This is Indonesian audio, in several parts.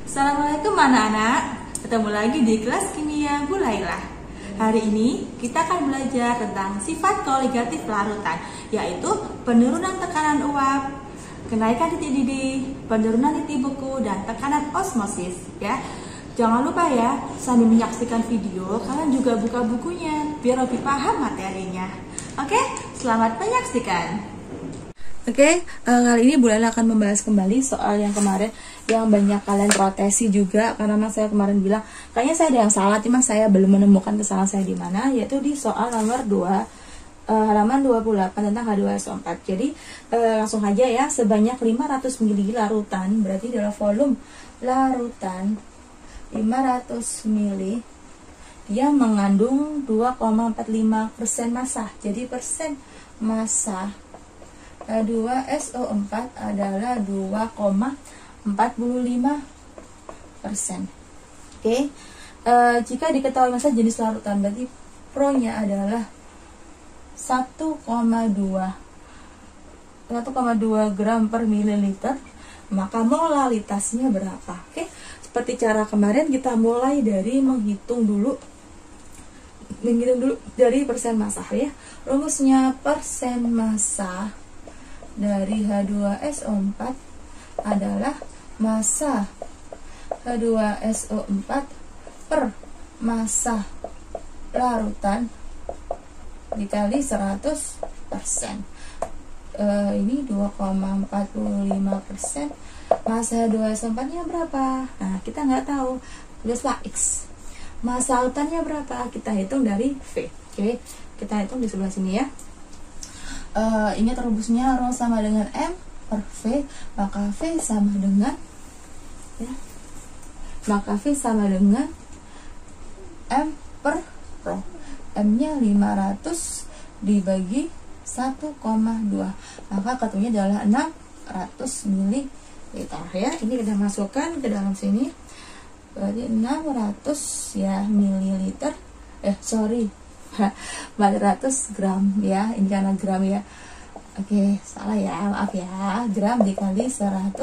Assalamualaikum anak-anak, ketemu lagi di kelas kimia Bu Laila. Hari ini kita akan belajar tentang sifat koligatif larutan, yaitu penurunan tekanan uap, kenaikan titik didih, penurunan titik beku, dan tekanan osmosis. Ya, jangan lupa ya, sambil menyaksikan video, kalian juga buka bukunya biar lebih paham materinya. Oke, selamat menyaksikan. Oke, kali ini Bu Laila akan membahas kembali soal yang kemarin yang banyak kalian protesi juga, karena saya kemarin bilang kayaknya saya ada yang salah, cuman saya belum menemukan kesalahan saya di mana, yaitu di soal nomor 2 halaman 28 tentang H2SO4. Jadi langsung aja ya, sebanyak 500 ml larutan, berarti adalah volume larutan 500 ml, dia mengandung 2,45% massa. Jadi persen massa H2SO4 adalah 2,45%. Oke, jika diketahui massa jenis larutan, berarti Pro-nya adalah 1,2 gram per mililiter, maka molalitasnya berapa? Oke, seperti cara kemarin kita mulai dari menghitung dulu dari persen massa ya. Rumusnya persen massa dari H2SO4 adalah massa H2SO4 per massa larutan dikali 100%. Ini 2,45%. Massa H2SO4 nya berapa? Nah, kita nggak tahu, tulislah X. Massa larutannya berapa? Kita hitung dari V. Oke, kita hitung di sebelah sini ya. Ingat rumusnya, Rho sama dengan M per V, maka V sama dengan M per Rho. M-nya 500 dibagi 1,2, maka ketemunya adalah 600 ml ya. Ini kita masukkan ke dalam sini, berarti 600 ya mililiter, 400 gram ya, ini karena gram ya. Oke, salah ya, maaf ya. Gram dikali 100%.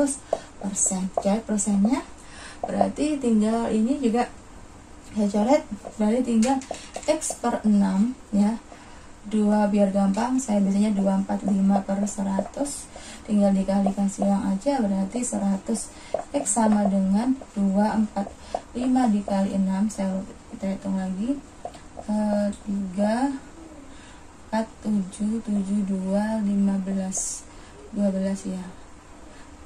Coret persennya, berarti tinggal ini juga saya coret, berarti tinggal X per 6 ya. 2 biar gampang, saya biasanya 245 per 100, tinggal dikalikan silang aja, berarti 100. X sama dengan 245 dikali 6, kita hitung lagi, 3, 4, 7, 7, 2, 15, 12 ya.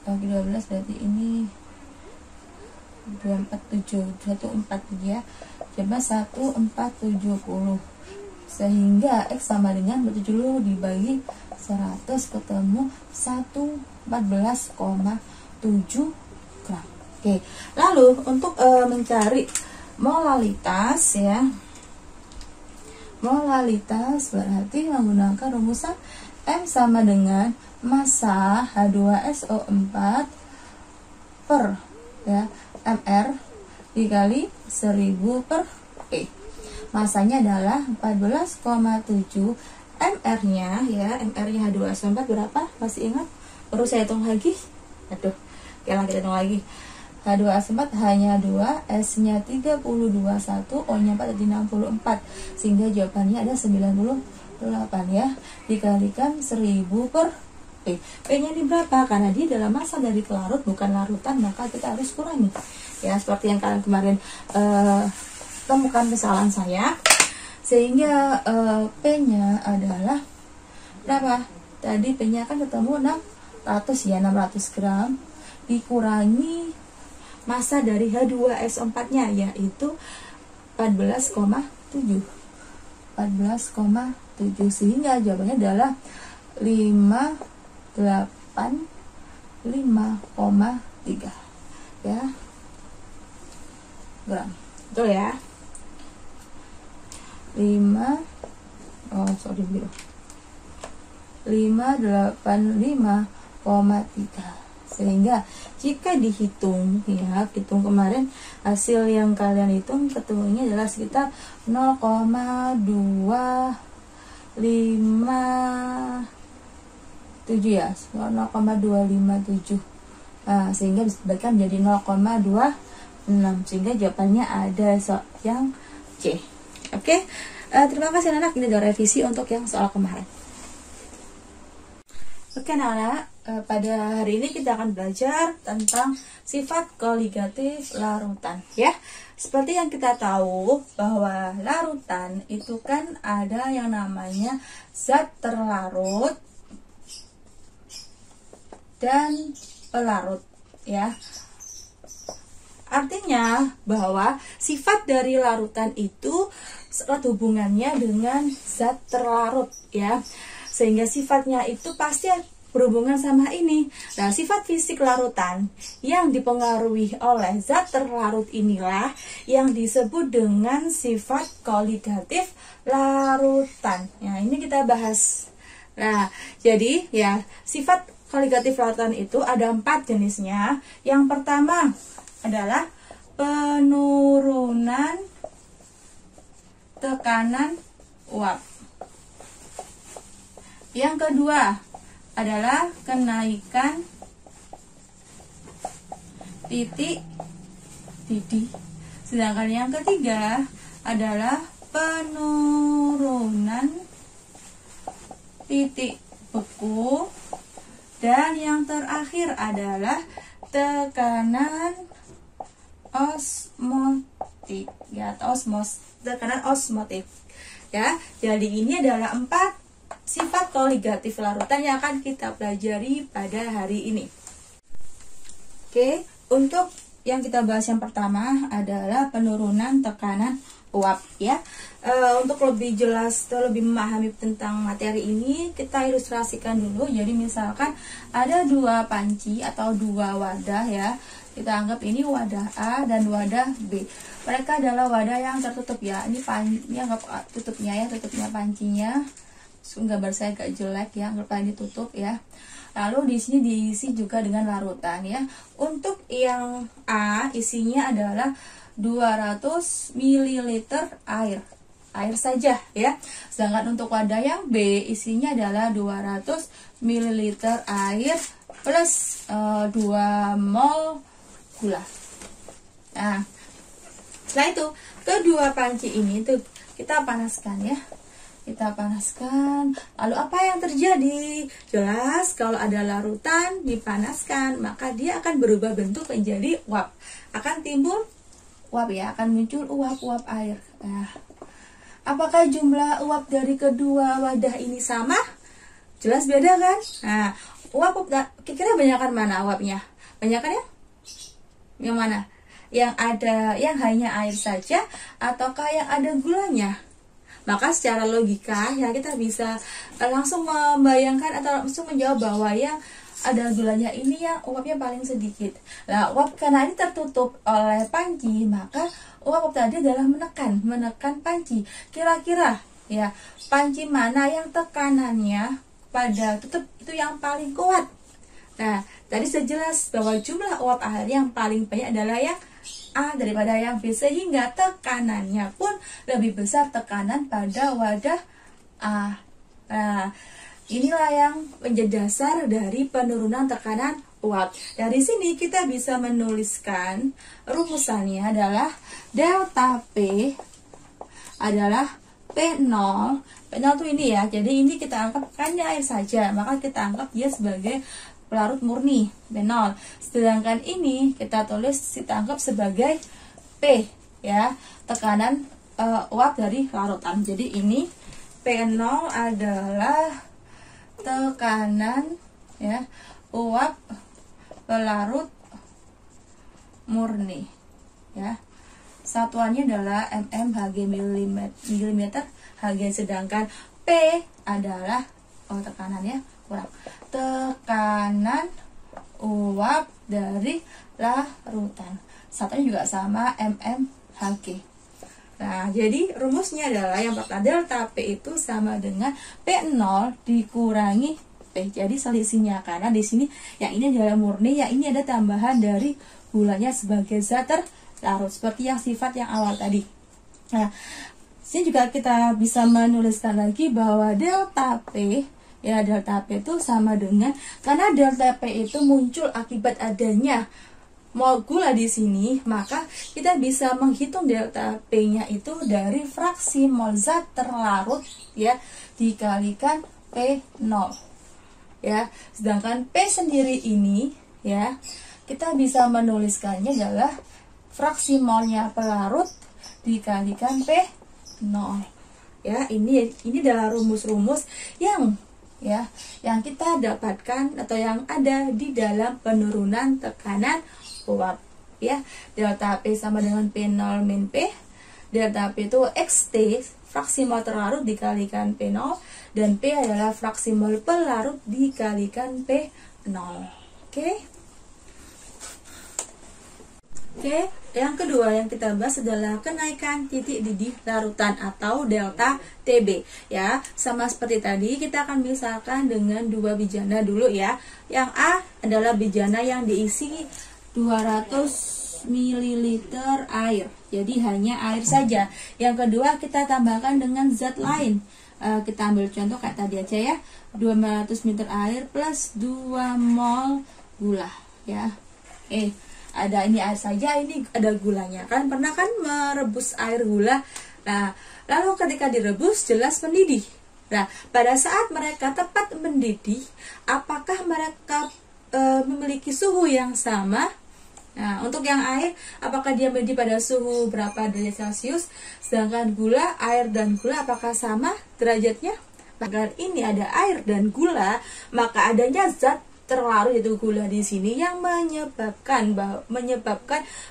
Bagi 12 berarti ini 247, 14 ya. Coba 1470. Sehingga X sama dengan 70 dibagi 100 ketemu 114,7 gram. Oke, lalu untuk mencari molalitas ya. Molalitas berarti menggunakan rumusan M sama dengan massa H2SO4 per ya mR dikali 1000 per E. Massanya adalah 14,7. MR-nya ya, MR-nya H2SO4 berapa? Masih ingat? Baru saya hitung lagi. Aduh, oke lah, kita hitung lagi. H2SO4 hanya 2, S-nya 32, 1, O-nya 4 jadi 64, sehingga jawabannya ada 98 ya, dikalikan 1000 per P. P-nya di berapa? Karena dia dalam massa dari pelarut bukan larutan, maka kita harus kurangi ya, seperti yang kalian kemarin temukan kesalahan saya, sehingga P-nya adalah berapa? Tadi P-nya kan ketemu 600 ya, 600 gram dikurangi massa dari H2SO4 nya yaitu 14,7, sehingga jawabannya adalah 585,3 ya gram. Betul ya? 585,3. Sehingga jika dihitung ya, hitung kemarin hasil yang kalian hitung ketemunya adalah sekitar 0,257 ya, 0,257 sehingga bisa dibagikan menjadi 0,26, sehingga jawabannya ada yang C. Oke, terima kasih anak-anak, ini adalah revisi untuk yang soal kemarin. Oke anak-anak, pada hari ini kita akan belajar tentang sifat koligatif larutan ya. Seperti yang kita tahu bahwa larutan itu kan ada yang namanya zat terlarut dan pelarut ya. Artinya bahwa sifat dari larutan itu erat hubungannya dengan zat terlarut ya. Sehingga sifatnya itu pasti berhubungan sama ini. Nah, sifat fisik larutan yang dipengaruhi oleh zat terlarut inilah yang disebut dengan sifat koligatif larutan. Nah, ini kita bahas. Nah, jadi ya, sifat koligatif larutan itu ada 4 jenisnya. Yang pertama adalah penurunan tekanan uap. Yang kedua adalah kenaikan titik didih. Sedangkan yang ketiga adalah penurunan titik beku. Dan yang terakhir adalah tekanan osmotik ya, tekanan osmotik ya. Jadi ini adalah 4 sifat koligatif larutan yang akan kita pelajari pada hari ini. Oke, untuk yang kita bahas yang pertama adalah penurunan tekanan uap ya. Untuk lebih jelas atau lebih memahami tentang materi ini, kita ilustrasikan dulu. Jadi misalkan ada 2 panci atau 2 wadah ya. Kita anggap ini wadah A dan wadah B. Mereka adalah wadah yang tertutup ya. Ini anggap tutupnya ya, tutupnya pancinya. Gambar saya agak jelek ya, anggap ini tutup ya. Lalu di sini diisi juga dengan larutan ya. Untuk yang A isinya adalah 200 ml air saja ya. Sedangkan untuk wadah yang B isinya adalah 200 ml air plus 2 mol gula. Nah, setelah itu kedua panci ini tuh kita panaskan ya. Kita panaskan. Lalu apa yang terjadi? Jelas kalau ada larutan dipanaskan, maka dia akan berubah bentuk menjadi uap. Akan timbul uap ya, akan muncul uap-uap air. Nah, apakah jumlah uap dari kedua wadah ini sama? Jelas beda kan? Nah, uap kira-kira banyakan mana uapnya? Banyakan ya? Yang mana? Yang ada yang hanya air saja ataukah yang ada gulanya? Maka secara logika ya kita bisa langsung membayangkan atau langsung menjawab bahwa yang ada gulanya ini yang uapnya paling sedikit. Nah, uap karena ini tertutup oleh panci, maka uap tadi adalah menekan panci. Kira-kira ya, panci mana yang tekanannya pada tutup itu yang paling kuat? Nah, tadi sejelas bahwa jumlah uap air yang paling banyak adalah yang A daripada yang B, sehingga tekanannya pun lebih besar tekanan pada wadah A. Nah, inilah yang menjadi dasar dari penurunan tekanan uap. Dari sini kita bisa menuliskan rumusannya adalah delta P adalah P0. P0 itu ini ya, jadi ini kita anggap hanya air saja, maka kita anggap dia sebagai pelarut murni P0. Sedangkan ini kita tulis, kita anggap sebagai P ya, tekanan uap dari larutan. Jadi ini P0 adalah tekanan ya uap pelarut murni ya. Satuannya adalah mm Hg milimeter Hg, sedangkan P adalah tekanannya kurang, tekanan uap dari larutan. Satunya juga sama mm Hg. Nah, jadi rumusnya adalah yang pertama, delta P itu sama dengan P0 dikurangi P. Jadi selisihnya, karena di sini yang ini adalah murni, yang ini ada tambahan dari gulanya sebagai zat terlarut, seperti yang sifat yang awal tadi. Nah, sini juga kita bisa menuliskan lagi bahwa delta P Ya, delta P itu sama dengan, karena delta P itu muncul akibat adanya mol gula di sini, maka kita bisa menghitung delta P-nya itu dari fraksi mol zat terlarut ya dikalikan P0 ya. Sedangkan P sendiri ini ya, kita bisa menuliskannya adalah fraksi molnya pelarut dikalikan P0 ya. Ini adalah rumus-rumus yang kita dapatkan atau yang ada di dalam penurunan tekanan uap ya. Delta P sama dengan P0 min P. Delta P itu XT, fraksi mol terlarut dikalikan P0, dan P adalah fraksi mol pelarut dikalikan P0. Oke, yang kedua yang kita bahas adalah kenaikan titik didih larutan atau delta TB ya. Sama seperti tadi, kita akan misalkan dengan dua bejana dulu ya. Yang A adalah bejana yang diisi 200 ml air, jadi hanya air saja. Yang kedua kita tambahkan dengan zat lain. Kita ambil contoh kayak tadi aja ya, 200 ml air plus 2 mol gula ya. Ada ini air saja, ini ada gulanya kan. Pernah kan merebus air gula? Nah, lalu ketika direbus jelas mendidih. Nah, pada saat mereka tepat mendidih, apakah mereka memiliki suhu yang sama? Nah, untuk yang air, apakah dia mendidih pada suhu berapa derajat Celcius? Sedangkan gula, air dan gula apakah sama derajatnya? Agar ini ada air dan gula, maka adanya zat terlarut yaitu gula di sini yang menyebabkan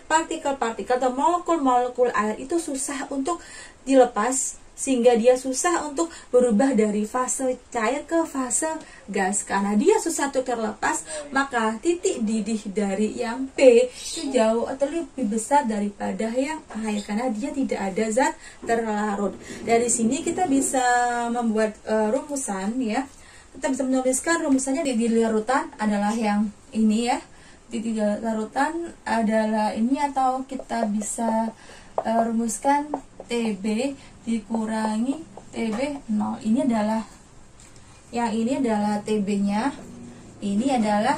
partikel-partikel atau molekul-molekul air itu susah untuk dilepas, sehingga dia susah untuk berubah dari fase cair ke fase gas. Karena dia susah untuk terlepas, maka titik didih dari yang P itu jauh atau lebih besar daripada yang air, karena dia tidak ada zat terlarut. Dari sini kita bisa membuat rumusan ya. Kita bisa menuliskan rumusannya. Titik larutan adalah yang ini ya. Titik larutan adalah ini, atau kita bisa rumuskan TB dikurangi TB0. Ini adalah TB-nya, ini adalah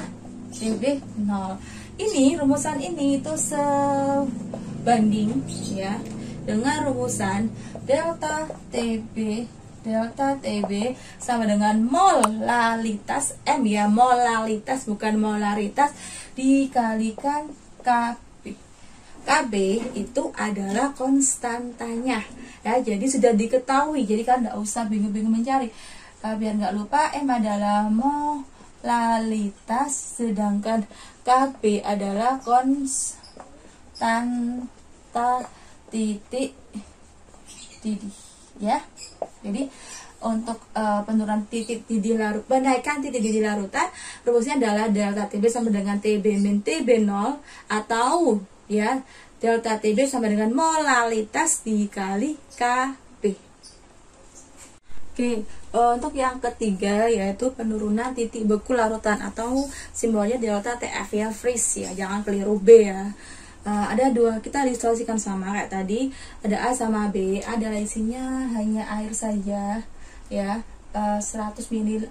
TB0. Ini rumusan ini itu sebanding ya dengan rumusan delta TB sama dengan molalitas M ya, molalitas bukan molaritas, dikalikan KB. KB itu adalah konstantanya ya, jadi sudah diketahui, jadi kan nggak usah bingung-bingung mencari. Biar nggak lupa, M adalah molalitas, sedangkan KB adalah konstanta titik didih ya. Jadi untuk penurunan titik didih larut, menaikkan titik didih larutan, rumusnya adalah delta TB sama dengan TB min TB0, atau ya delta TB sama dengan molalitas dikali KB. Untuk yang ketiga yaitu penurunan titik beku larutan atau simbolnya delta TF ya, freeze ya, jangan keliru B ya. Ada dua, kita distorsikan sama kayak tadi, ada A sama B. A adalah isinya hanya air saja ya, 100 ml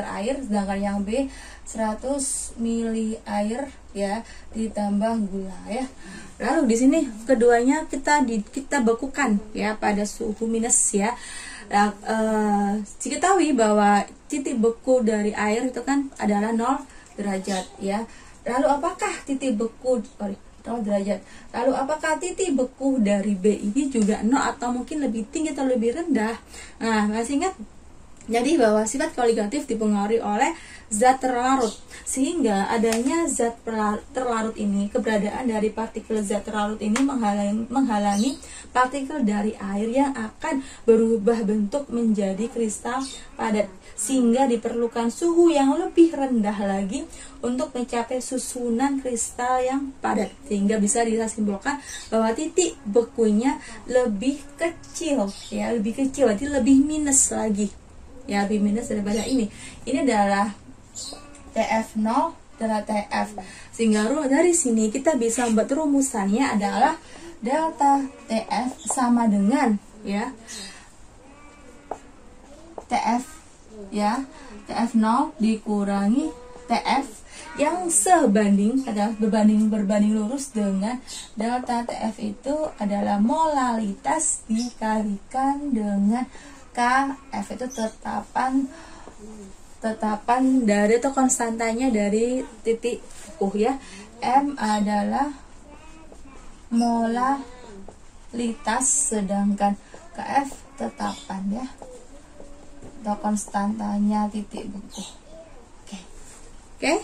air, sedangkan yang B 100 ml air ya ditambah gula ya. Lalu di sini keduanya kita bekukan ya pada suhu minus ya. Diketahui bahwa titik beku dari air itu kan adalah 0 derajat ya. Lalu apakah titik beku 0 derajat. Lalu apakah titik beku dari B ini juga 0 atau mungkin lebih tinggi atau lebih rendah? Nah, masih ingat? Jadi bahwa sifat koligatif dipengaruhi oleh zat terlarut, sehingga adanya zat terlarut ini, keberadaan dari partikel zat terlarut ini menghalangi partikel dari air yang akan berubah bentuk menjadi kristal padat, sehingga diperlukan suhu yang lebih rendah lagi untuk mencapai susunan kristal yang padat, sehingga bisa disimpulkan bahwa titik bekunya lebih kecil ya, jadi lebih minus lagi ya, lebih minus daripada ini. Ini adalah TF0 adalah TF, sehingga dari sini kita bisa membuat rumusannya adalah delta TF sama dengan ya TF ya TF0 dikurangi TF yang sebanding adalah berbanding lurus dengan delta. TF itu adalah molalitas dikalikan dengan KF itu tetapan dari atau konstantanya dari titik ya. M adalah molalitas sedangkan KF tetapan ya atau konstantanya titik beku. Oke.